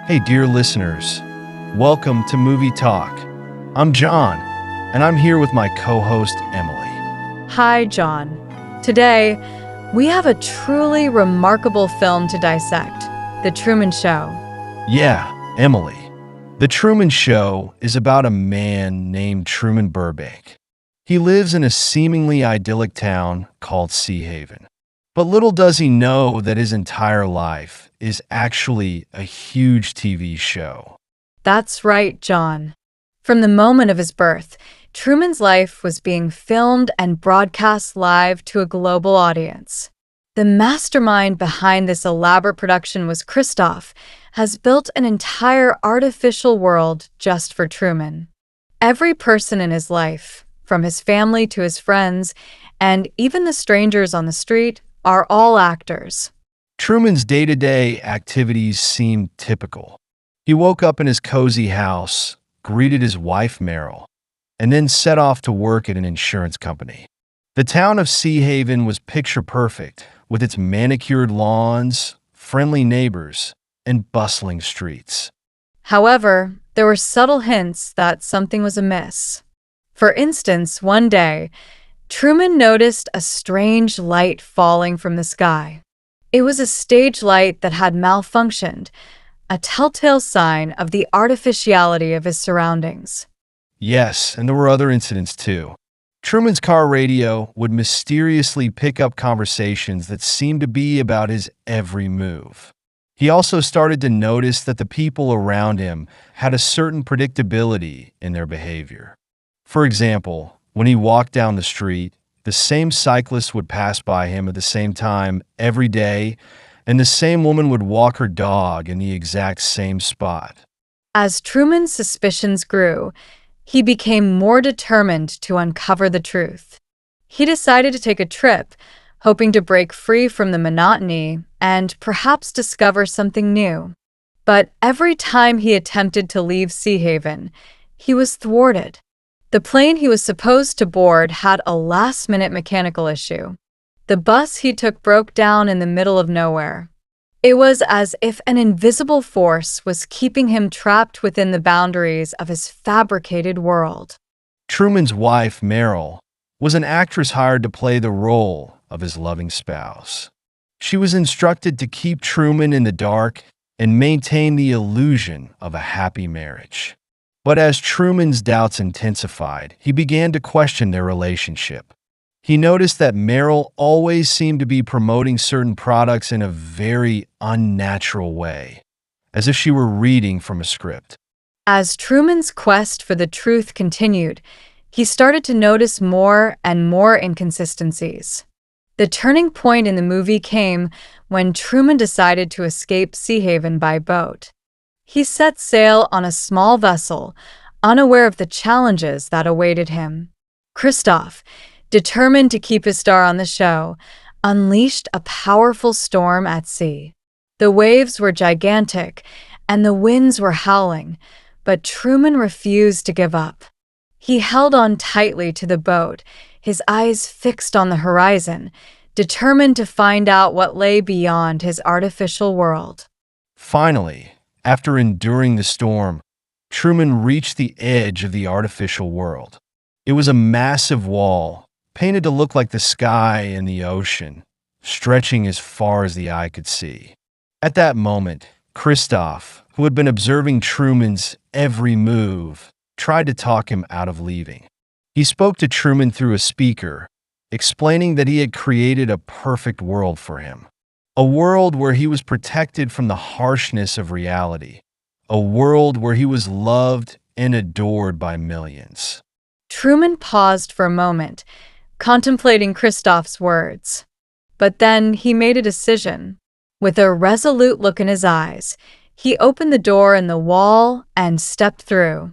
Hey, dear listeners, welcome to Movie Talk. I'm John, and I'm here with my co-host, Emily. Hi, John. Today, we have a truly remarkable film to dissect, The Truman Show. Yeah, Emily. The Truman Show is about a man named Truman Burbank. He lives in a seemingly idyllic town called Sea Haven. But little does he know that his entire life is actually a huge TV show. That's right, John. From the moment of his birth, Truman's life was being filmed and broadcast live to a global audience. The mastermind behind this elaborate production was Christoph, has built an entire artificial world just for Truman. Every person in his life, from his family to his friends, and even the strangers on the street, are all actors. Truman's day-to-day activities seemed typical. He woke up in his cozy house, greeted his wife Meryl, and then set off to work at an insurance company. The town of Sea Haven was picture perfect, with its manicured lawns, friendly neighbors, and bustling streets. However, there were subtle hints that something was amiss. For instance, one day, Truman noticed a strange light falling from the sky. It was a stage light that had malfunctioned, a telltale sign of the artificiality of his surroundings. Yes, and there were other incidents too. Truman's car radio would mysteriously pick up conversations that seemed to be about his every move. He also started to notice that the people around him had a certain predictability in their behavior. For example, when he walked down the street, the same cyclist would pass by him at the same time every day, and the same woman would walk her dog in the exact same spot. As Truman's suspicions grew, he became more determined to uncover the truth. He decided to take a trip, hoping to break free from the monotony and perhaps discover something new. But every time he attempted to leave Sea Haven, he was thwarted. The plane he was supposed to board had a last-minute mechanical issue. The bus he took broke down in the middle of nowhere. It was as if an invisible force was keeping him trapped within the boundaries of his fabricated world. Truman's wife, Meryl, was an actress hired to play the role of his loving spouse. She was instructed to keep Truman in the dark and maintain the illusion of a happy marriage. But as Truman's doubts intensified, he began to question their relationship. He noticed that Meryl always seemed to be promoting certain products in a very unnatural way, as if she were reading from a script. As Truman's quest for the truth continued, he started to notice more and more inconsistencies. The turning point in the movie came when Truman decided to escape Sea Haven by boat. He set sail on a small vessel, unaware of the challenges that awaited him. Christoph, determined to keep his star on the show, unleashed a powerful storm at sea. The waves were gigantic, and the winds were howling, but Truman refused to give up. He held on tightly to the boat, his eyes fixed on the horizon, determined to find out what lay beyond his artificial world. Finally, after enduring the storm, Truman reached the edge of the artificial world. It was a massive wall, painted to look like the sky and the ocean, stretching as far as the eye could see. At that moment, Christoph, who had been observing Truman's every move, tried to talk him out of leaving. He spoke to Truman through a speaker, explaining that he had created a perfect world for him. A world where he was protected from the harshness of reality. A world where he was loved and adored by millions. Truman paused for a moment, contemplating Christoph's words. But then he made a decision. With a resolute look in his eyes, he opened the door in the wall and stepped through.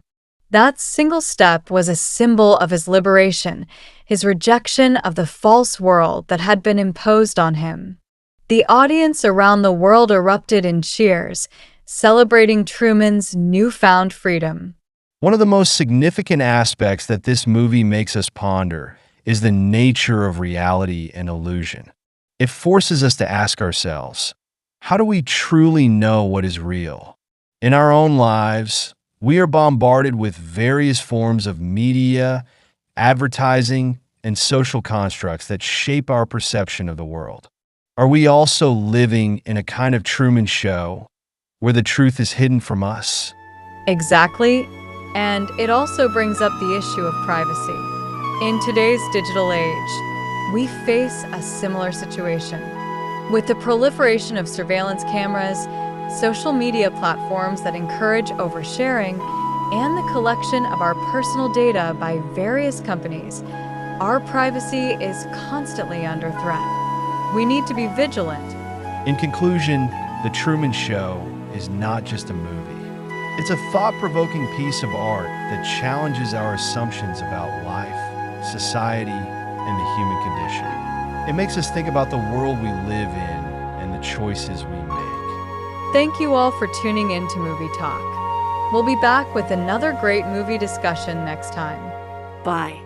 That single step was a symbol of his liberation, his rejection of the false world that had been imposed on him. The audience around the world erupted in cheers, celebrating Truman's newfound freedom. One of the most significant aspects that this movie makes us ponder is the nature of reality and illusion. It forces us to ask ourselves, how do we truly know what is real? In our own lives, we are bombarded with various forms of media, advertising, and social constructs that shape our perception of the world. Are we also living in a kind of Truman Show where the truth is hidden from us? Exactly. And it also brings up the issue of privacy. In today's digital age, we face a similar situation. With the proliferation of surveillance cameras, social media platforms that encourage oversharing, and the collection of our personal data by various companies, our privacy is constantly under threat. We need to be vigilant. In conclusion, The Truman Show is not just a movie. It's a thought-provoking piece of art that challenges our assumptions about life, society, and the human condition. It makes us think about the world we live in and the choices we make. Thank you all for tuning in to Movie Talk. We'll be back with another great movie discussion next time. Bye.